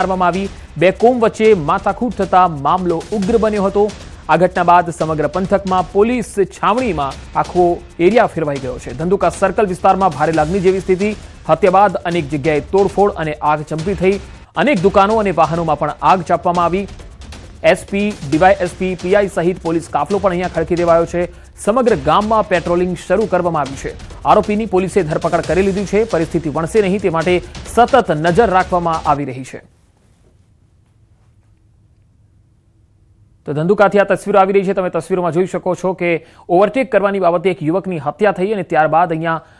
મારવામાં આવી। બે કોમ વચ્ચે માથાકૂટ થતા મામલો ઉગ્ર બન્યો હતો। આ ઘટના બાદ સમગ્ર પંથકમાં પોલીસ છાવણીમાં આખો એરિયા ફેરવાઈ ગયો છે। ધંધુકા સર્કલ વિસ્તારમાં ભારે લાગણી જેવી સ્થિતિ। હત્યા બાદ અનેક જગ્યાએ તોડફોડ અને આગ ચંપી થઈ। અનેક દુકાનો અને વાહનોમાં પણ આગ ચાપવામાં આવી। એસપી, ડીવાયએસપી, પીઆઈ સહિત પોલીસ કાફલો પણ અહીંયા ખડકી દેવાયો છે। સમગ્ર ગામમાં પેટ્રોલિંગ શરૂ કરવામાં આવ્યું છે। આરોપીની પોલીસે ધરપકડ કરી લીધી છે। પરિસ્થિતિ વણસે નહીં તે માટે સતત નજર રાખવામાં આવી રહી છે। તો ધંધુકાથી આ તસવીરો આવી રહી છે। તમે તસવીરોમાં જોઈ શકો છો કે ઓવરટેક કરવાની બાબતે એક યુવકની હત્યા થઈ અને ત્યારબાદ અહીંયા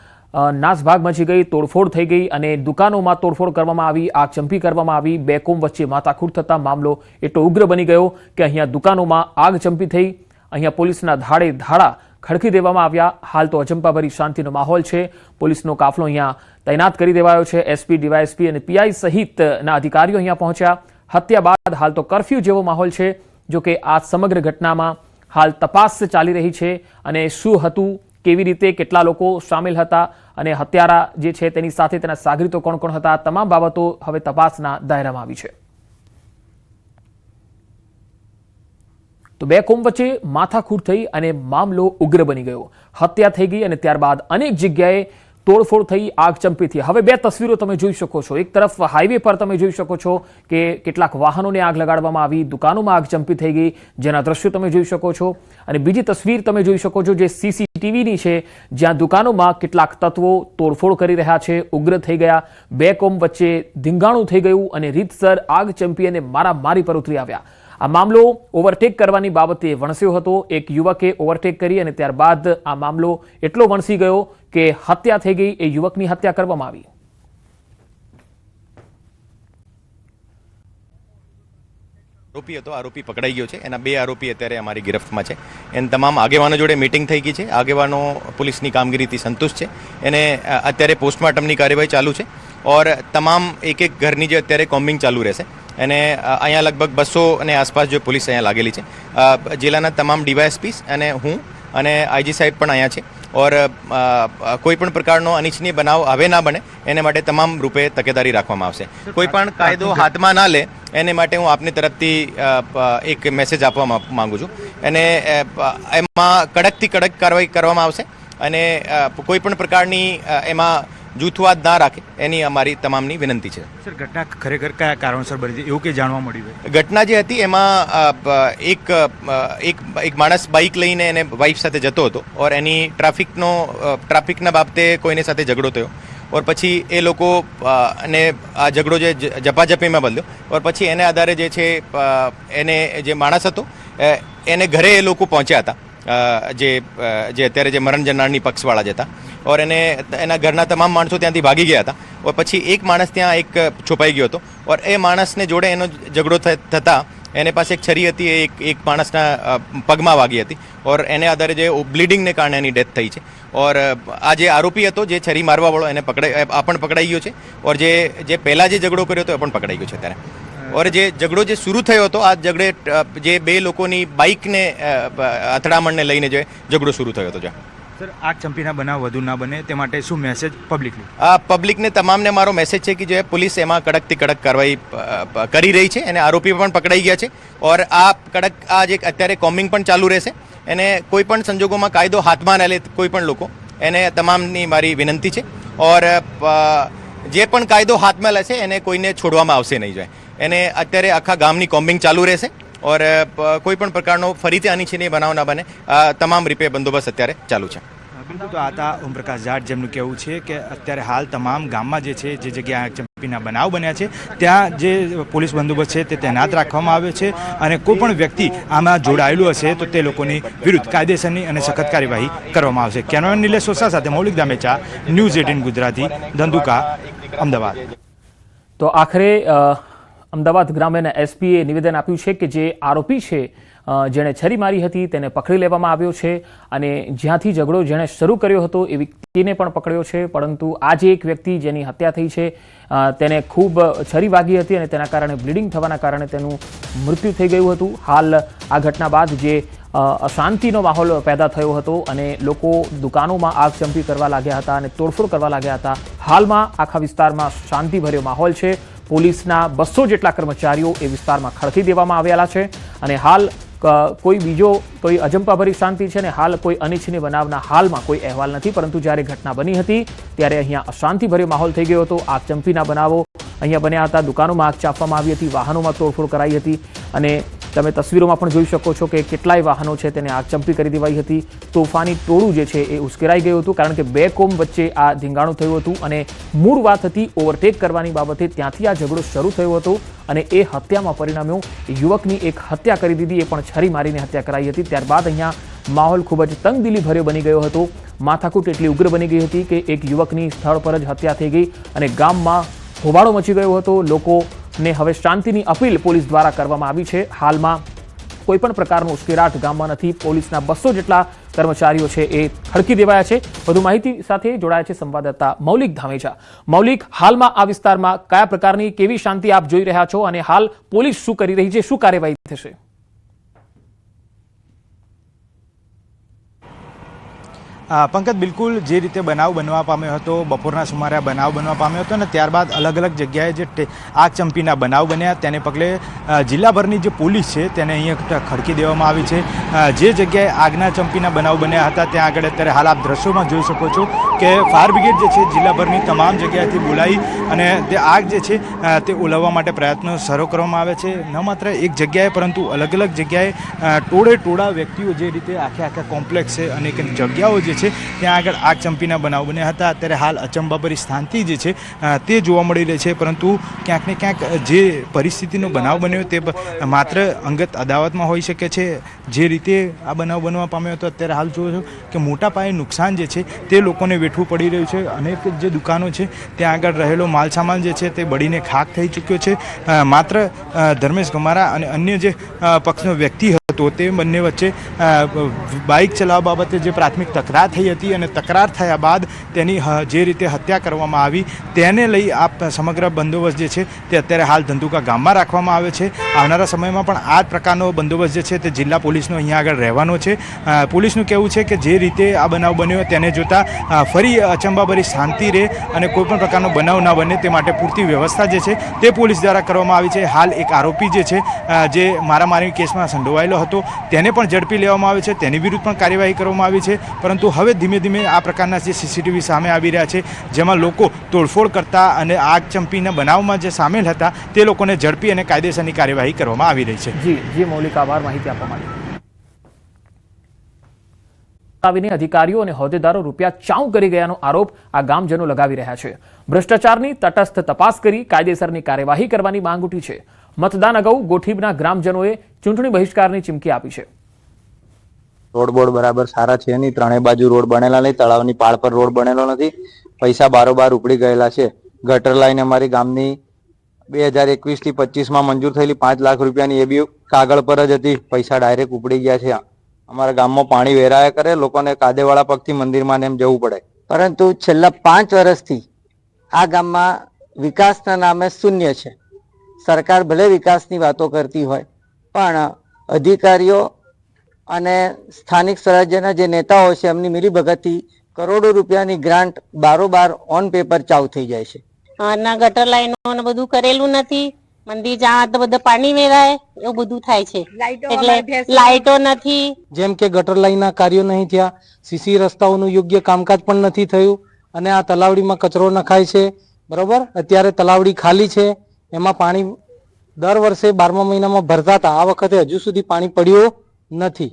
નાસભાગ મચી ગઈ, તોડફોડ થઈ ગઈ અને દુકાનોમાં તોડફોડ કરવામાં આવી, આગ ચંપી કરવામાં આવી। બે કોમ વચ્ચે માથાકૂટ થતા મામલો એટલો ઉગ્ર બની ગયો કે અહીંયા દુકાનોમાં આગ ચંપી થઈ। અહીંયા પોલીસના ધાડે ધાડા ખડકી દેવામાં આવ્યા। હાલ તો અચંપાભરી શાંતિનો માહોલ છે। પોલીસનો કાફલો અહીંયા તૈનાત કરી દેવાયો છે। એસપી, ડીવાયએસપી અને પીઆઈ સહિતના અધિકારીઓ અહીંયા પહોંચ્યા। હત્યા બાદ હાલ તો કર્ફ્યુ જેવો માહોલ છે। જો કે આ સમગ્ર ઘટનામાં હાલ તપાસ ચાલી રહી છે અને શું હતું, કેવી રીતે, કેટલા લોકો સામેલ હતા અને હત્યારા જે છે તેની સાથે તેના સાગરીતો કોણ કોણ હતા, તમામ બાબતો હવે તપાસના દાયરામાં આવી છે। તો બે કોમ વચ્ચે માથાકૂટ થઈ અને મામલો ઉગ્ર બની ગયો। હત્યા થઈ ગઈ અને ત્યારબાદ અનેક જગ્યાએ તોડફોડ થઈ, આગ ચંપી થઈ। હવે બે તસવીરો તમે જોઈ શકો છો। એક તરફ હાઈવે પર તમે જોઈ શકો છો કે કેટલાક વાહનોને આગ લગાડવામાં આવી, દુકાનોમાં આગ ચંપી થઈ ગઈ, જેના દ્રશ્યો તમે જોઈ શકો છો। અને બીજી તસવીર તમે જોઈ શકો છો જે સીસીટીવીની છે, જ્યાં દુકાનોમાં કેટલાક તત્વો તોડફોડ કરી રહ્યા છે, ઉગ્ર થઈ ગયા। બે કોમ વચ્ચે ધીંગાણું થઈ ગયું અને રીતસર આગ ચંપી અને મારામારી પર ઉતરી આવ્યા। આ મામલો ઓવરટેક કરવાની બાબતે વણસ્યો હતો। એક યુવકે ઓવરટેક કરી અને ત્યારબાદ આ મામલો એટલો વણસી ગયો કે હત્યા થઈ ગઈ। એ યુવકની હત્યા કરવામાં આવી। આરોપી હતો, આરોપી પકડાઈ ગયો છે। એના બે આરોપી અત્યારે અમારી ગિરફ્તમાં છે। એને તમામ આગેવાનો જોડે મીટિંગ થઈ ગઈ છે। આગેવાનો પોલીસની કામગીરીથી સંતુષ્ટ છે। એને અત્યારે પોસ્ટમોર્ટમની કાર્યવાહી ચાલુ છે ઓર તમામ એક એક ઘરની જે અત્યારે કોમ્બિંગ ચાલુ રહેશે। અને અહીંયા લગભગ 200 અને આસપાસ જો પોલીસ અહીંયા લાગેલી છે। જિલ્લાના તમામ ડીવાયએસપીસ અને હું અને આઈજી સાહેબ પણ અહીંયા છે ઓર કોઈ પણ પ્રકારનો અનિચ્છનીય બનાવ હવે ના બને એને માટે તમામ રૂપે તકેદારી રાખવામાં આવશે। કોઈ પણ કાયદો હાથમાં ના લે એને માટે હું આપની તરફથી એક મેસેજ આપવા માંગુ છું। અને એમાં કડકથી કડક કાર્યવાહી કરવામાં આવશે અને કોઈ પણ પ્રકારની એમાં જૂથવાદ ના રાખે એની અમારી તમામની વિનંતી છે। સર, ઘટના ખરેખર કયા કારણોસર બની હતી એવું કે જાણવા મળ્યું? ઘટના જે હતી એમાં એક માણસ બાઇક લઈને એને વાઇફ સાથે જતો હતો ઓર એની ટ્રાફિકના બાબતે કોઈને સાથે ઝઘડો થયો ઓર પછી એ લોકો અને આ ઝઘડો જે ઝપાઝપીમાં બદલ્યો ઓર પછી એને આધારે જે છે એને જે માણસ હતો એને ઘરે એ લોકો પહોંચ્યા હતા, જે અત્યારે જે મરણ જનારની પક્ષવાળા જ હતા ઓર એને એના ઘરના તમામ માણસો ત્યાંથી ભાગી ગયા હતા ઓર પછી એક માણસ ત્યાં એક છુપાઈ ગયો હતો ઓર એ માણસને જોડે એનો ઝઘડો થતાં એને પાસે એક છરી હતી, એક માણસના પગમાં વાગી હતી ઓર એને આધારે જે બ્લીડિંગને કારણે એની ડેથ થઈ છે ઓર આ જે આરોપી હતો જે છરી મારવાવાળો એને પકડાઈ ગયો છે ઓર જે પહેલાં જે ઝઘડો કર્યો હતો એ પણ પકડાઈ ગયો છે અત્યારે। ઓર જે ઝઘડો જે શરૂ થયો હતો આ ઝઘડે જે બે લોકોની બાઇકને અથડામણને લઈને જે ઝઘડો શરૂ થયો હતો। સર, આગ ચંપીના બનાવ વધુ ના બને તે માટે શું મેસેજ પબ્લિકને? પબ્લિકને તમામને મારો મેસેજ છે કે જે પોલીસ એમાં કડકથી કડક કાર્યવાહી કરી રહી છે અને આરોપી પણ પકડાઈ ગયા છે ઓર આ જે અત્યારે કોમ્બિંગ પણ ચાલુ રહેશે। એને કોઈ પણ સંજોગોમાં કાયદો હાથમાં ના લે કોઈ પણ લોકો, એને તમામની મારી વિનંતી છે ઓર જે પણ કાયદો હાથમાં લેશે એને કોઈને છોડવામાં આવશે નહીં જોઈએ। એને અત્યારે આખા ગામની કોમ્બિંગ ચાલુ રહેશે ઓર કોઈ પણ પ્રકારનો ફરીથી અનિચ્છનીય બનાવ ના બને તમામ રીતે બંદોબસ્ત અત્યારે ચાલુ છે। બિલકુલ, તો આ હતા ઓમપ્રકાશ જાટ, જેમનું કહેવું છે કે અત્યારે હાલ તમામ ગામમાં જે છે, જે જગ્યાએ આગ ચંપીના બનાવ બન્યા છે ત્યાં જે પોલીસ બંદોબસ્ત છે તે તૈનાત રાખવામાં આવ્યો છે અને કોઈ પણ વ્યક્તિ આમાં જોડાયેલું હશે તો તે લોકોની વિરુદ્ધ કાયદેસરની અને સખત કાર્યવાહી કરવામાં આવશે। કેમેરામેન નિલેશ સોસા સાથે મૌલિક દામેચા, ન્યૂઝ 18 ગુજરાતી, ધંધુકા, અમદાવાદ। તો આખરે અમદાવાદ ગ્રામ્યના એસપીએ નિવેદન આપ્યું છે કે જે આરોપી છે જેણે છરી મારી હતી તેને પકડી લેવામાં આવ્યો છે અને જ્યાંથી ઝઘડો જેણે શરૂ કર્યો હતો એ વ્યક્તિને પણ પકડ્યો છે। પરંતુ આ જે એક વ્યક્તિ જેની હત્યા થઈ છે તેને ખૂબ છરી વાગી હતી અને તેના કારણે બ્લીડિંગ થવાના કારણે તેનું મૃત્યુ થઈ ગયું હતું। હાલ આ ઘટના બાદ જે અશાંતિનો માહોલ પેદા થયો હતો અને લોકો દુકાનોમાં આગ ચંપી કરવા લાગ્યા હતા અને તોડફોડ કરવા લાગ્યા હતા। હાલમાં આખા વિસ્તારમાં શાંતિભર્યો માહોલ છે। પોલીસના 200 જેટલા કર્મચારીઓ એ વિસ્તારમાં ખડકી દેવામાં આવેલા છે અને હાલ કોઈ અજંપાભરી શાંતિ છે અને હાલ કોઈ અનિચ્છનીય બનાવના હાલમાં કોઈ અહેવાલ નથી, પરંતુ જ્યારે ઘટના બની હતી ત્યારે અહીંયા અશાંતિભર્યો માહોલ થઈ ગયો હતો. આગચંપીના બનાવો અહીંયા બન્યા હતા, દુકાનોમાં આગ ચાંપવામાં આવી હતી, વાહનોમાં તોડફોડ કરાઈ હતી અને તમે તસવીરોમાં પણ જોઈ શકો છો કે કેટલાય વાહનો છે તેને આગચંપી કરી દેવાઈ હતી. તોફાની ટોળું જે છે એ ઉશ્કેરાઈ ગયું હતું, કારણ કે બે કોમ વચ્ચે આ ધીંગાણું થયું હતું અને મૂળ વાત હતી ઓવરટેક કરવાની બાબતે. ત્યાંથી આ ઝઘડો શરૂ થયો હતો અને એ હત્યામાં પરિણમ્યો. યુવકની એક હત્યા કરી દીધી, એ પણ છરી મારીને હત્યા કરાઈ હતી. ત્યારબાદ અહીંયા માહોલ ખૂબ જ તંગદિલી ભર્યો બની ગયો હતો. માથાકૂટ એટલી ઉગ્ર બની ગઈ હતી કે એક યુવકની સ્થળ પર જ હત્યા થઈ ગઈ અને ગામમાં હોબાળો મચી ગયો હતો. લોકોને હવે શાંતિની અપીલ પોલીસ દ્વારા કરવામાં આવી છે. હાલમાં કોઈ પણ પ્રકારનો ઉશ્કેરાટ ગામમાં નથી. પોલીસના 200 જેટલા કર્મચારીઓ છે એ ખડકી દેવાયા છે. વધુ માહિતી સાથે જોડાયા છે સંવાદદાતા મૌલિક ધામેચા. મૌલિક, હાલમાં આ વિસ્તારમાં કયા પ્રકારની કેવી શાંતિ આપ જોઈ રહ્યા છો અને હાલ પોલીસ શું કરી રહી છે, શું કાર્યવાહી થશે? પંકજ, બિલકુલ જે રીતે બનાવ બનવા પામ્યો હતો, બપોરના સુમારે આ બનાવ બનવા પામ્યો હતો અને ત્યારબાદ અલગ અલગ જગ્યાએ જે આગચંપીના બનાવ બન્યા તેને પગલે જિલ્લાભરની જે પોલીસ છે તેને અહીંયા ખડકી દેવામાં આવી છે. જે જગ્યાએ આગના ચંપીના બનાવ બન્યા હતા ત્યાં આગળ અત્યારે હાલ આપ દ્રશ્યોમાં જોઈ શકો છો કે ફાયર બ્રિગેડ જે છે જિલ્લાભરની તમામ જગ્યાએથી બોલાવી અને તે આગ જે છે તે ઓલવવા માટે પ્રયત્નો શરૂ કરવામાં આવે છે. ન માત્ર એક જગ્યાએ પરંતુ અલગ અલગ જગ્યાએ ટોળા વ્યક્તિઓ જે રીતે આખા કોમ્પ્લેક્સ છે અને જગ્યાઓ જે છે ત્યાં આગળ આગચંપીના બનાવ બન્યા હતા. અત્યારે હાલ અચંબાભરી શાંતિ જે છે તે જોવા મળી રહી છે, પરંતુ ક્યાંક ને ક્યાંક જે પરિસ્થિતિનો બનાવ બન્યો તે માત્ર અંગત અદાવતમાં હોઈ શકે છે. જે રીતે આ બનાવ બનવા પામ્યો હતો અત્યારે હાલ જોયો છો કે મોટા પાયે નુકસાન જે છે તે લોકોને વેઠવું પડી રહ્યું છે. અનેક જે દુકાનો છે ત્યાં આગળ રહેલો માલસામાન જે છે તે બળીને ખાક થઈ ચૂક્યો છે. માત્ર ધર્મેશ ગમારા અને અન્ય જે પક્ષનો વ્યક્તિ હતો તે બંને વચ્ચે બાઇક ચલાવવા બાબતે જે પ્રાથમિક તકરાર થઈ હતી અને તકરાર થયા બાદ તેની જે રીતે હત્યા કરવામાં આવી તેને લઈ આ સમગ્ર બંદોબસ્ત જે છે તે અત્યારે હાલ ધંધુકા ગામમાં રાખવામાં આવે છે. આવનારા સમયમાં પણ આ જ પ્રકારનો બંદોબસ્ત જે છે તે જિલ્લા પોલીસનો અહીંયા આગળ રહેવાનો છે. પોલીસનું કહેવું છે કે જે રીતે આ બનાવ બન્યો તેને જોતા ફરી અચંબાભરી શાંતિ રહે અને કોઈપણ પ્રકારનો બનાવ ના બને તે માટે પૂરતી વ્યવસ્થા જે છે તે પોલીસ દ્વારા કરવામાં આવી છે. હાલ એક આરોપી જે છે જે મારામારી કેસમાં સંડોવાયેલો હતો તેને પણ ઝડપી લેવામાં આવે છે, તેની વિરુદ્ધ પણ કાર્યવાહી કરવામાં આવી છે. પરંતુ હવે ધીમે ધીમે આ પ્રકારના જે સીસીટીવી સામે આવી રહ્યા છે જેમાં લોકો તોડફોડ કરતા અને આગચંપીના બનાવમાં જે સામેલ હતા તે લોકોને ઝડપી અને કાયદેસરની કાર્યવાહી કરવામાં આવી રહી છે. જી મૌલિક, આભાર માહિતી આપવા માટે. આવીને અધિકારીઓ અને હોદ્દેદારો રૂપિયા ચાઉ કરી ગયાનો આરોપ આ ગામજનો લગાવી રહ્યા છે. ભ્રષ્ટાચારની તટસ્થ તપાસ કરી કાયદેસરની કાર્યવાહી કરવાની માંગ ઉઠી છે. મતદાન અગાઉ ગોઠીબના ગ્રામજનોએ ચૂંટણી બહિષ્કારની ચીમકી આપી છે. રોડ બોર્ડ બરાબર સારા છે નહીં, ત્રણેય બાજુ રોડ બનેલા નહીં, તળાવની પાળ પર રોડ બનેલો નથી, પૈસા બારોબાર ઉપડી ગયેલા છે. ગટર લાઈન અમારી ગામની 2021 થી 25 મંજૂર થયેલી 5 લાખ રૂપિયાની એ બી કાગળ પર જ હતી, પૈસા ડાયરેક્ટ ઉપડી ગયા છે. અમારા ગામમાં પાણી વેરાયા કરે, લોકોને કાદેવાળા પગથી મંદિરમાં એમ જવું પડે. પરંતુ છેલ્લા 5 વર્ષથી આ ગામમાં વિકાસના નામે શૂન્ય છે. સરકાર ભલે વિકાસની વાતો કરતી હોય પણ અધિકારીઓ અને સ્થાનિક સ્વરાજ્યના જે નેતાઓ છે એમની મિલીભગતથી કરોડો રૂપિયાની ગ્રાન્ટ બારોબાર ઓન પેપર ચાઉ થઈ જાય છે. ના ગટર લાઈનો ને બધું કરેલું નથી, મંદિર જ્યાં તો બધું પાણી વેરાય એવું બધું થાય છે. એટલે લાઈટો નથી, જેમ કે ગટર લાઈનના કાર્યો નહીં થયા, સીસી રસ્તાઓનું યોગ્ય કામકાજ પણ નથી થયું અને આ તલાવડીમાં કચરો નખાય છે. બરોબર, અત્યારે તલાવડી ખાલી છે, એમાં પાણી દર વર્ષે 12મા મહિનામાં ભરતા હતા, આ વખતે હજુ સુધી પાણી પડ્યું નથી.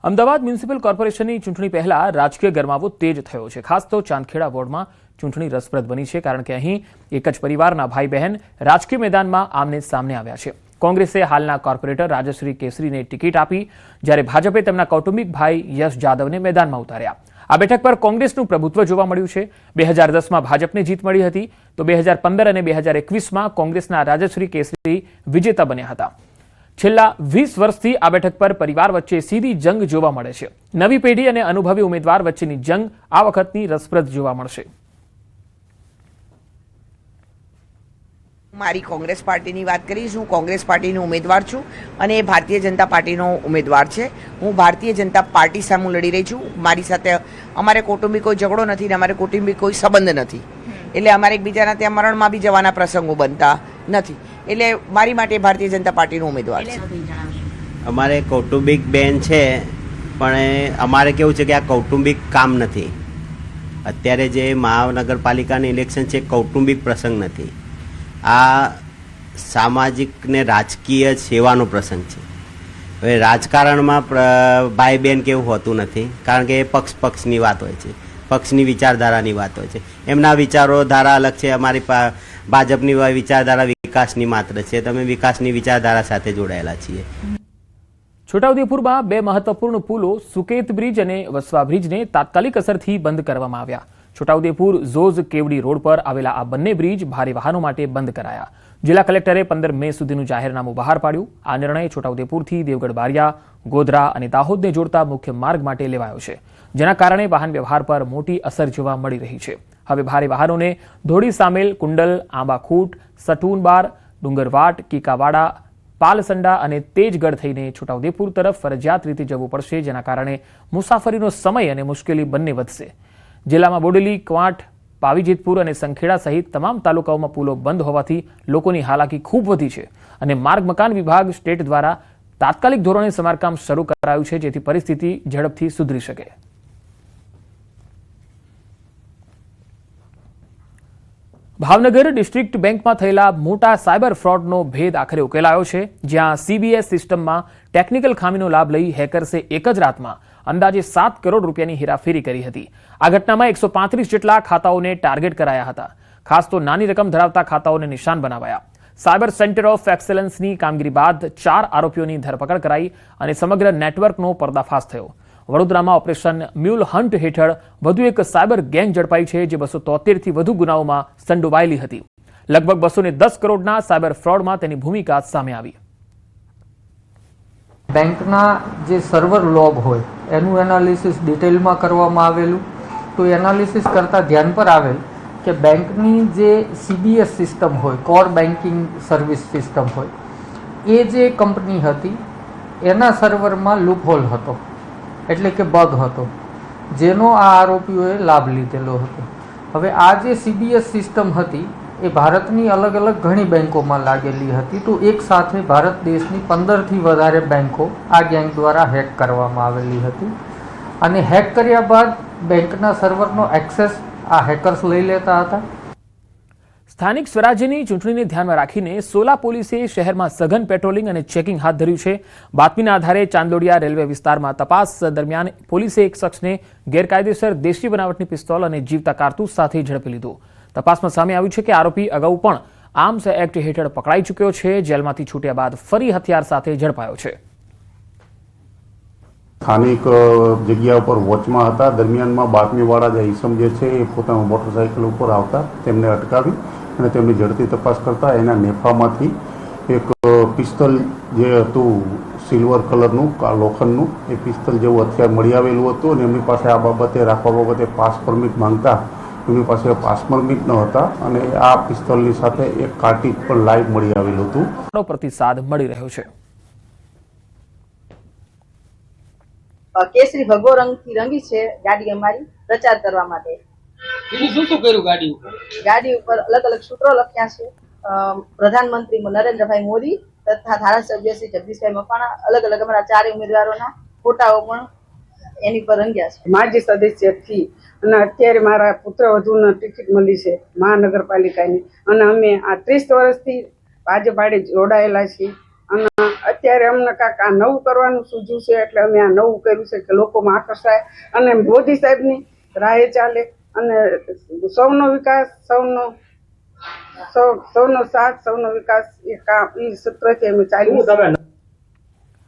અમદાવાદ મ્યુનિસિપલ કોર્પોરેશનની ચૂંટણી પહેલા રાજકીય ગરમાવો તેજ થયો છે. ખાસ તો ચાંદખેડા વોર્ડમાં ચૂંટણી રસપ્રદ બની છે, કારણ કે અહીં એક જ પરિવારના ભાઈ બહેન રાજકીય મેદાનમાં આમને સામને આવ્યા છે. કોંગ્રેસે હાલના કોર્પોરેટર રાજશ્રી કેસરીને ટિકિટ આપી, જ્યારે ભાજપે તેમના કૌટુંબિક ભાઈ યશ જાદવને મેદાનમાં ઉતાર્યા. આ બેઠક પર કોંગ્રેસનું પ્રભુત્વ જોવા મળ્યું છે. 2010માં ભાજપને જીત મળી હતી તો 2015 અને 2021માં કોંગ્રેસના રાજશ્રી કેસરી વિજેતા બન્યા હતા. છેલ્લા 20 વર્ષથી આ બેઠક પર પરિવાર વચ્ચે સીધી જંગ જોવા મળે છે. નવી પેઢી અને અનુભવી ઉમેદવાર વચ્ચેની જંગ આ વખતની રસપ્રદ જોવા મળશે. મારી કોંગ્રેસ પાર્ટીની વાત કરીશ. હું કોંગ્રેસ પાર્ટીનો ઉમેદવાર છું અને એ ભારતીય જનતા પાર્ટીનો ઉમેદવાર છે. હું ભારતીય જનતા પાર્ટી સામે લડી રહી છું. મારી સાથે અમારે કૌટુંબિક કોઈ ઝઘડો નથી ને અમારે કૌટુંબિક કોઈ સંબંધ નથી. એટલે અમારે એકબીજાના ત્યાં મરણમાં બી જવાના પ્રસંગો બનતા નથી. એટલે મારી માટે ભારતીય જનતા પાર્ટીનો ઉમેદવાર છે. અમારે કૌટુંબિક બેન છે, પણ અમારે કેવું છે કે આ કૌટુંબિક કામ નથી. અત્યારે જે મહાનગરપાલિકાનું ઇલેક્શન છે કૌટુંબિક પ્રસંગ નથી, આ સામાજિક ને રાજકીય સેવાનો પ્રસંગ છે. હવે રાજકારણમાં ભાઈ બહેન કેવું હોતું નથી, કારણ કે એ પક્ષની વાત હોય છે, પક્ષની વિચારધારાની વાત હોય છે. એમના વિચારો ધારા અલગ છે, અમારી ભાજપની વિચારધારા વિકાસની માત્ર છે. તમે વિકાસની વિચારધારા સાથે જોડાયેલા છીએ. છોટાઉદેપુરમાં બે મહત્વપૂર્ણ પુલો સુકેત બ્રિજ અને વસવા બ્રિજને તાત્કાલિક અસરથી બંધ કરવામાં આવ્યા. છોટાઉદેપુર ઝોઝ કેવડી રોડ પર આવેલા આ બંને બ્રિજ ભારે વાહનો માટે બંધ કરાયા. જિલ્લા કલેક્ટરે 15 મે સુધીનું જાહેરનામું બહાર પાડ્યું. આ નિર્ણય છોટાઉદેપુરથી દેવગઢ બારિયા, ગોધરા અને દાહોદને જોડતા મુખ્ય માર્ગ માટે લેવાયો છે, જેના કારણે વાહન વ્યવહાર પર મોટી અસર જોવા મળી રહી છે. હવે ભારે વાહનોને ધોળી સામેલ, કુંડલ, આંબાખૂટ, સટુનબાર, ડુંગરવાટ, કીકાવાડા, પાલસંડા અને તેજગઢ થઈને છોટાઉદેપુર તરફ ફરજિયાત રીતે જવું પડશે, જેના કારણે મુસાફરીનો સમય અને મુશ્કેલી બંને વધશે. જિલ્લામાં બોડેલી, ક્વાંટ, પાવીજેતપુર અને સંખેડા સહિત તમામ તાલુકાઓમાં પુલો બંધ હોવાથી લોકોની હાલાકી ખૂબ વધી છે અને માર્ગ મકાન વિભાગ સ્ટેટ દ્વારા તાત્કાલિક ધોરણે સમારકામ શરૂ કરાયું છે, જેથી પરિસ્થિતિ ઝડપથી સુધરી શકે. ભાવનગર ડિસ્ટ્રિક્ટ બેંકમાં થયેલા મોટા સાયબર ફ્રોડનો ભેદ આખરે ઉકેલાયો છે, જ્યાં CBS સિસ્ટમમાં ટેકનિકલ ખામીનો લાભ લઈ હેકર્સે એક જ રાતમાં અંદાજે 7 કરોડ રૂપિયાની હેરાફેરી કરી હતી. આ ઘટનામાં 135 જેટલા ખાતાઓને ટાર્ગેટ કરાયા હતા. ખાસ તો નાની રકમ ધરાવતા ખાતાઓને નિશાન બનાવાયા. સાયબર સેન્ટર ઓફ એક્સેલન્સની કામગીરી બાદ 4 આરોપીઓની ધરપકડ કરાઈ અને સમગ્ર નેટવર્કનો પર્દાફાશ થયો. વડોદરામાં ઓપરેશન મ્યુલ હન્ટ હેઠળ વધુ એક સાયબર ગેંગ ઝડપાઈ છે, જે 273 થી વધુ ગુનાઓમાં સંડોવાયેલી હતી. લગભગ 210 કરોડના સાયબર ફ્રોડમાં તેની ભૂમિકા સામે આવી. બેંકના જે સર્વર લોગ હોય એનું એનાલિસિસ ડિટેલમાં કરવામાં આવેલું. તો એનાલિસિસ કરતાં ધ્યાન પર આવેલ કે બેંકની જે CBS સિસ્ટમ હોય, કોર બેન્કિંગ સર્વિસ સિસ્ટમ હોય, એ જે કંપની હતી એના સર્વરમાં લૂપહોલ હતો, એટલે કે બગ હતો, જેનો આ આરોપીઓએ લાભ લીધેલો હતો. હવે આ જે CBS સિસ્ટમ હતી એ ભારતની અલગ અલગ ઘણી બેંકોમાં લાગેલી હતી. તો એક સાથે ભારત દેશની 15થી વધારે બેંકો આ ગેંગ દ્વારા હેક કરવામાં આવેલી હતી અને હેક કર્યા બાદ બેંકના સર્વરનો એક્સેસ આ હેકર્સ લઈ લેતા હતા. સ્થાનિક સ્વરાજ્યની ચૂંટણીને ધ્યાનમાં રાખીને સોલા પોલીસે શહેરમાં સઘન પેટ્રોલિંગ અને ચેકિંગ હાથ ધર્યું છે. બાતમીના આધારે ચાંદોડિયા રેલવે વિસ્તારમાં તપાસ દરમિયાન પોલીસે એક શખ્સને ગેરકાયદેસર દેશી બનાવટની પિસ્તોલ અને જીવતા કારતૂસ સાથે ઝડપી લીધો. તપાસમાં સામે આવ્યું છે કે આરોપી અગાઉ પણ આર્મ્સ એક્ટ હેઠળ પકડાઈ ચૂક્યો છે. જેલમાંથી છૂટ્યા બાદ ફરી હથિયાર સાથે ઝડપાયો છે. સ્થાનિક જગ્યા ઉપર વોચમાં હતા, દરમિયાનમાં બાતમીવાળા જે ઈસમ જે છે એ પોતાનું મોટરસાઇકલ ઉપર આવતા તેમને અટકાવી અને તેમની ઝડપી તપાસ કરતા એના નેફામાંથી એક પિસ્તલ જે હતું સિલ્વર કલરનું, લોખંડનું, એ પિસ્તલ જેવું હથિયાર મળી આવેલું હતું અને એમની પાસે આ બાબતે રાખવા બાબતે પાસ પરમિટ માંગતા એમની પાસે પાસ પરમિટ ન હતા અને આ પિસ્તલની સાથે એક કાર્ટિજ પણ લાઈવ મળી આવેલું હતું. પ્રતિસાદ મળી રહ્યો છે. કેસરી ભગવો રંગથી રંગી છે ગાડી અમારી પ્રચાર કરવા માટે. શું કર્યું ગાડી ઉપર? ગાડી ઉપર અલગ અલગ સૂત્રો લખ્યા છે. પ્રધાનમંત્રી નરેન્દ્રભાઈ મોદી તથા ધારાસભ્ય શ્રી જગદીશભાઈ મકવાણા, અલગ અલગ અમારા 4 ઉમેદવારોના ફોટાઓ પણ એની પર રંગ્યા છે. માજી સદસ્યથી અને અત્યારે મારા પુત્રવધુને ટિકિટ મળી છે મહાનગરપાલિકાની અને અમે આ 30 વર્ષથી ભાજપ જોડાયેલા છીએ અને અત્યારે અમને કાંક આ નવું કરવાનું સૂઝ્યું છે એટલે અમે આ નવું કર્યું છે કે લોકોમાં આકર્ષાય અને મોદી સાહેબની રાહે ચાલે અને સૌનો વિકાસ, સૌનો સાથ, સૌનો વિકાસ એ સૂત્રથી અમે ચાલ્યું.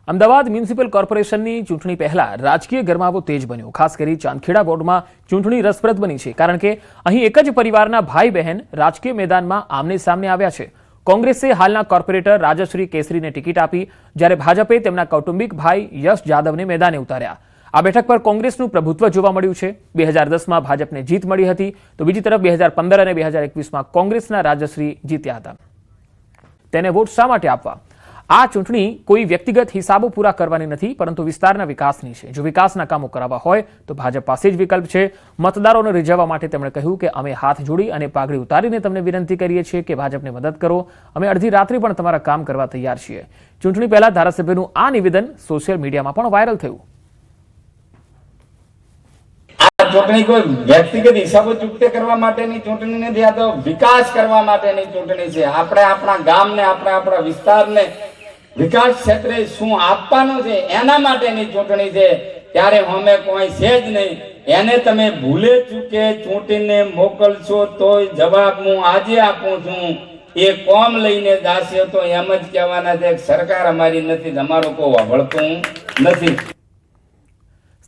અમદાવાદ મ્યુનિસિપલ કોર્પોરેશનની ચૂંટણી પહેલા રાજકીય ગરમાવો તેજ બન્યો. ખાસ કરી ચાંદખેડા વોર્ડમાં ચૂંટણી રસપ્રદ બની છે, કારણ કે અહીં એક જ પરિવારના ભાઈ બહેન રાજકીય મેદાનમાં આમને સામને આવ્યા છે. કોંગ્રેસે હાલના કોર્પોરેટર રાજશ્રી કેસરીને ટિકિટ આપી, જ્યારે ભાજપે તેમના કૌટુંબિક ભાઈ યશ જાદવને મેદાને ઉતાર્યા. આ બેઠક પર કોંગ્રેસનું પ્રભુત્વ જોવા મળ્યું છે. 2010માં ભાજપને જીત મળી હતી, તો બીજી તરફ 2015 અને 2021માં કોંગ્રેસના રાજશ્રી જીત્યા હતા. તેને વોટ શા માટે આપવા? આ ચૂંટણી કોઈ વ્યક્તિગત હિસાબો પૂરા કરવાની નથી, પરંતુ વિસ્તારના વિકાસની છે. જો વિકાસના કામો કરાવવા હોય તો ભાજપ પાસે જ વિકલ્પ છે. મતદારોને રીઝવવા માટે તેમણે કહ્યું કે અમે હાથ જોડી અને પાઘડી ઉતારીને તમને વિનંતી કરીએ છીએ કે ભાજપને મદદ કરો. અમે અડધી રાત્રે પણ તમારા કામ કરવા તૈયાર છીએ. ચૂંટણી પહેલા ધારાસભ્યનું આ નિવેદન સોશિયલ મીડિયામાં પણ વાયરલ થયું. ચૂંટણી કોઈ વ્યક્તિગત હિસાબો ચૂકતે કરવા માટેની ચૂંટણી નથી, આ તો વિકાસ કરવા માટેની ચૂંટણી છે. આપણે આપણા ગામને, આપણે આપણા વિસ્તારને વિકાસ ક્ષેત્રે શું આપવાનું છે એના માટેની ચૂંટણી છે. ત્યારે અમે કોઈ છે જ નહીં. એને તમે ભૂલે ચૂકે ચૂંટીને મોકલશો તો જવાબ હું આજે આપું છું. એ કોમ લઈને જાશે તો એમ જ કહેવાના છે સરકાર અમારી નથી, અમારું કોઈ વાવળતું નથી.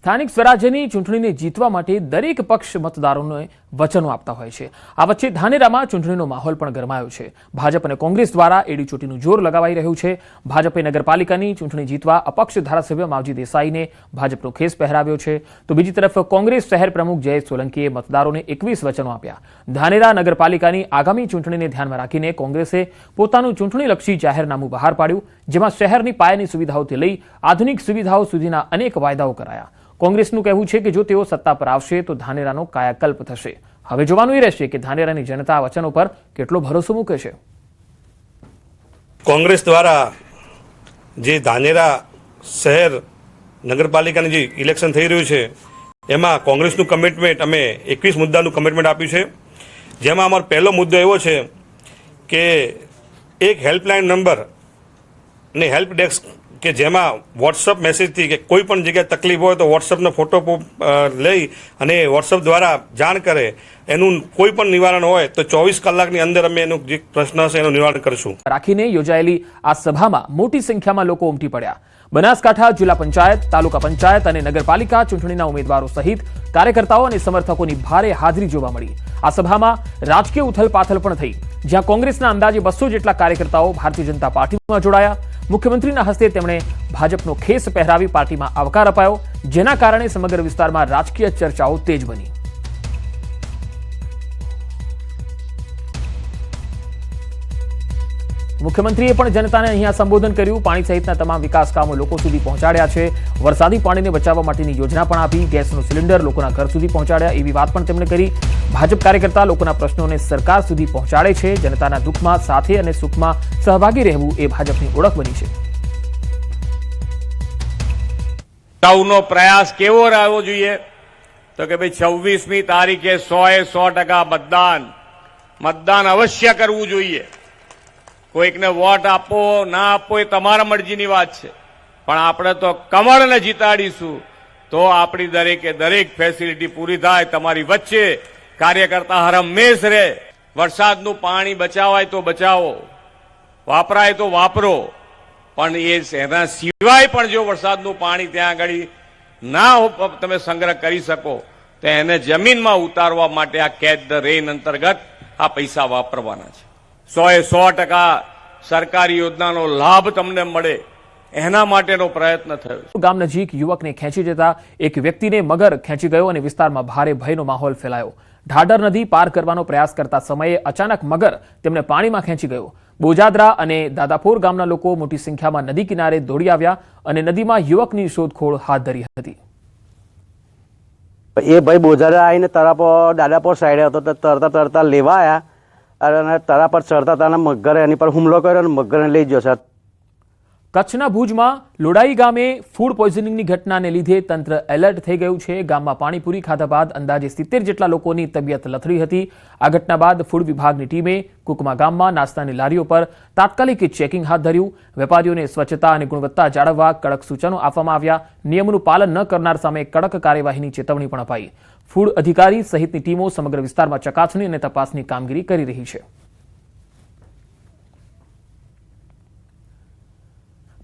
સ્થાનિક સ્વરાજ્યની ચૂંટણીને જીતવા માટે દરેક પક્ષ મતદારોને વચનો આપતા હોય છે. આ વચ્ચે ધાનેરામાં ચૂંટણીનો માહોલ પણ ગરમાયો છે. ભાજપ અને કોંગ્રેસ દ્વારા એડીચોટીનું જોર લગાવાઈ રહ્યું છે. ભાજપે નગરપાલિકાની ચૂંટણી જીતવા અપક્ષ ધારાસભ્ય માવજી દેસાઈને ભાજપનો ખેસ પહેરાવ્યો છે, તો બીજી તરફ કોંગ્રેસ શહેર પ્રમુખ જયેશ સોલંકીએ મતદારોને 21 વચનો આપ્યા. ધાનેરા નગરપાલિકાની આગામી ચૂંટણીને ધ્યાનમાં રાખીને કોંગ્રેસે પોતાનું ચૂંટણીલક્ષી જાહેરનામું બહાર પાડ્યું, જેમાં શહેરની પાયાની સુવિધાઓથી લઈ આધુનિક સુવિધાઓ સુધીના અનેક વાયદાઓ કરાયા. કોંગ્રેસનું કહેવું છે કે જો તેઓ સત્તા પર આવશે તો ધાનેરાનો કાયાકલ્પ થશે. હવે જોવાનું એ રહેશે કે ધાનેરાની જનતા આ વચનો પર કેટલો ભરોસો મૂકે છે. કોંગ્રેસ દ્વારા જે ધાનેરા શહેર નગરપાલિકાનું જે ઇલેક્શન થઈ રહ્યું છે એમાં કોંગ્રેસનું કમિટમેન્ટ અમે 21 મુદ્દાનું કમિટમેન્ટ આપ્યું છે. જેમાં અમારો પહેલો મુદ્દો એવો છે કે એક હેલ્પલાઇન નંબર અને હેલ્પ ડેસ્ક કે જેમાં વોટ્સઅપ મેસેજથી કે કોઈ પણ જગ્યાએ તકલીફ હોય તો વોટ્સઅપનો ફોટો લઈ અને વોટ્સઅપ દ્વારા જાણ કરે. એનું કોઈ પણ નિવારણ હોય તો 24 કલાકની અંદર અમે એનો જે પ્રશ્ન હશે એનું નિવારણ કરીશું. રાખીને યોજાયેલી આ સભામાં મોટી સંખ્યામાં લોકો ઉમટી પડ્યા. બનાસકાંઠા જિલ્લા પંચાયત, તાલુકા પંચાયત અને નગરપાલિકા ચૂંટણીના ઉમેદવારો સહિત કાર્યકર્તાઓ અને સમર્થકોની ભારે હાજરી જોવા મળી. આ સભામાં રાજકીય ઉથલપાથલ પણ થઈ, જ્યાં કોંગ્રેસના અંદાજે 200 જેટલા કાર્યકર્તાઓ ભારતીય જનતા પાર્ટીમાં જોડાયા. મુખ્યમંત્રીના હસ્તે તેમણે ભાજપનો ખેસ પહેરાવી પાર્ટીમાં આવકાર અપાયો, જેના કારણે સમગ્ર વિસ્તારમાં રાજકીય ચર્ચાઓ તેજ બની. મુખ્યમંત્રીએ પણ જનતાને અહીંયા સંબોધન કર્યું. પાણી સહિતના તમામ વિકાસ કામો લોકો સુધી પહોંચાડ્યા છે. વરસાદી પાણીને બચાવવા માટેની યોજના પણ આપી. ગેસનો સિલિન્ડર લોકોના ઘર સુધી પહોંચાડ્યા એવી વાત પણ તેમણે કરી. ભાજપ કાર્યકર્તા લોકોના પ્રશ્નોને સરકાર સુધી પહોંચાડે છે. જનતાના દુઃખમાં સાથે અને સુખમાં સહભાગી રહેવું એ ભાજપની ઓળખ બની છે. સૌનો પ્રયાસ કેવો રહેવો જોઈએ તો કે ભાઈ 26મી તારીખે 100% મતદાન અવશ્ય કરવું જોઈએ. કોઈકને વોટ આપો ના આપો એ તમારા મરજીની વાત છે, પણ આપણે તો કમળને જીતાડીશું તો આપણી દરેકે દરેક ફેસિલિટી પૂરી થાય. તમારી વચ્ચે કાર્યકર્તા હર હંમેશ રહે. વરસાદનું પાણી બચાવાય તો બચાવો, વાપરાય તો વાપરો, પણ એના સિવાય પણ જો વરસાદનું પાણી ત્યાં આગળ ના તમે સંગ્રહ કરી શકો તો એને જમીનમાં ઉતારવા માટે આ કેચ ધ રેન અંતર્ગત આ પૈસા વાપરવાના છે. 100% સરકારી યોજનાનો લાભ તમને મળે એના માટેનો પ્રયત્ન થયો. ગામ નજીક યુવકને ખેંચી જતા એક વ્યક્તિને મગર ખેંચી ગયો અને વિસ્તારમાં ભારે ભયનો માહોલ ફેલાયો. ઢાઢર નદી પાર કરવાનો પ્રયાસ કરતા સમયે અચાનક મગર તેમને પાણીમાં ખેંચી ગયો. બોજાદરા અને દાદાપોર ગામના લોકો મોટી સંખ્યામાં નદી કિનારે દોડી આવ્યા અને નદીમાં યુવકની શોધખોળ હાથ ધરી હતી. એ ભાઈ બોજાદરા આવીને દાદાપોર સાઈડે હતો તો તરતા લેવા આવ્યા અને તરા પર ચડતા હતા અને મગરે એની પર હુમલો કર્યો અને મગરને લઈ ગયો છે. કચ્છના ભુજમાં લોડાઈ ગામે ફૂડ પોઈઝનિંગની ઘટનાને લીધે તંત્ર એલર્ટ થઈ ગયું છે. ગામમાં પાણીપુરી ખાધા બાદ અંદાજે 70 જેટલા લોકોની તબિયત લથડી હતી. આ ઘટના બાદ ફૂડ વિભાગની ટીમે કુકમા ગામમાં નાસ્તાની લારીઓ પર તાત્કાલિક ચેકિંગ હાથ ધર્યું. વેપારીઓને સ્વચ્છતા અને ગુણવત્તા જાળવવા કડક સૂચનો આપવામાં આવ્યા. નિયમોનું પાલન ન કરનાર સામે કડક કાર્યવાહીની ચેતવણી પણ અપાઈ. ફૂડ અધિકારી સહિતની ટીમો સમગ્ર વિસ્તારમાં ચકાસણી અને તપાસની કામગીરી કરી રહી છે.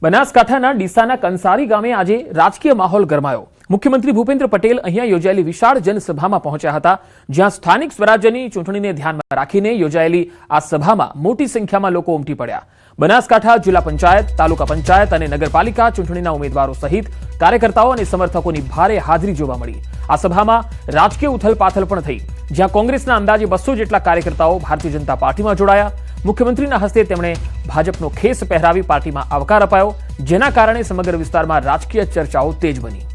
બનાસકાંઠાના ડીસાના કંસારી ગામે આજે રાજકીય માહોલ ગરમાયો. મુખ્યમંત્રી ભૂપેન્દ્ર પટેલ અહીંયા યોજાયેલી વિશાળ જનસભામાં પહોંચ્યા હતા, જ્યાં સ્થાનિક સ્વરાજ્યની ચૂંટણીને ધ્યાનમાં રાખીને યોજાયેલી આ સભામાં મોટી સંખ્યામાં લોકો ઉમટી પડ્યા. બનાસકાંઠા જિલ્લા પંચાયત, તાલુકા પંચાયત અને નગરપાલિકા ચૂંટણીના ઉમેદવારો સહિત કાર્યકર્તાઓ અને સમર્થકોની ભારે હાજરી જોવા મળી. આ સભામાં રાજકીય ઉથલપાથલ પણ થઈ, જ્યાં કોંગ્રેસના અંદાજે 200 જેટલા કાર્યકર્તાઓ ભારતીય જનતા પાર્ટીમાં જોડાયા. મુખ્યમંત્રીના હસ્તે તેમણે ભાજપનો ખેસ પહેરાવી પાર્ટીમાં આવકાર અપાયો, જેના કારણે સમગ્ર વિસ્તારમાં રાજકીય ચર્ચાઓ તેજ બની.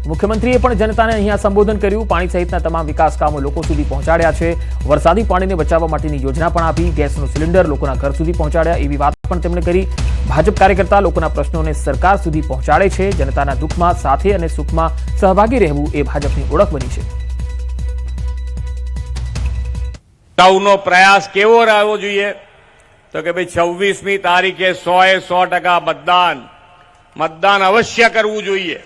મુખ્યમંત્રીએ પણ જનતાને અહીંયા સંબોધન કર્યું. પાણી સહિતના તમામ વિકાસ કામો લોકો સુધી પહોંચાડ્યા છે. વરસાદી પાણીને બચાવવા માટેની યોજના પણ આપી. ગેસનો સિલિન્ડર લોકોના ઘર સુધી પહોંચાડ્યા એવી વાત પણ તેમણે કરી. ભાજપ કાર્યકર્તા લોકોના પ્રશ્નોને સરકાર સુધી પહોંચાડે છે. જનતાના દુઃખમાં સાથે અને સુખમાં સહભાગી રહેવું એ ભાજપની ઓળખ બની છે. નો પ્રયાસ કેવો રહેવો જોઈએ તો કે ભાઈ 26મી તારીખે 100% મતદાન અવશ્ય કરવું જોઈએ.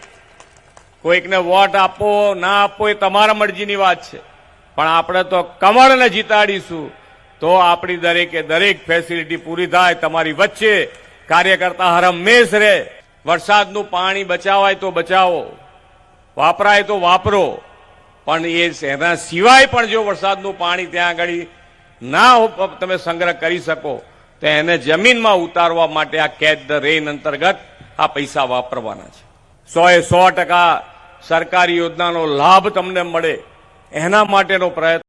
કોઈકને વોટ આપો ના આપો એ તમારા મરજીની વાત છે, પણ આપણે તો કમળને જીતાડીશું તો આપણી દરેકે દરેક ફેસિલિટી પૂરી થાય. તમારી વચ્ચે કાર્યકર્તા હર હંમેશ રહે. વરસાદનું પાણી બચાવાય તો બચાવો, વાપરાય તો વાપરો, પણ એના સિવાય પણ જો વરસાદનું પાણી ત્યાં આગળ ના તમે સંગ્રહ કરી શકો તો એને જમીનમાં ઉતારવા માટે આ કેચ ધ રેન અંતર્ગત આ પૈસા વાપરવાના છે. 100% સરકારી યોજનાનો લાભ તમને મળે એના માટેનો પ્રયત્ન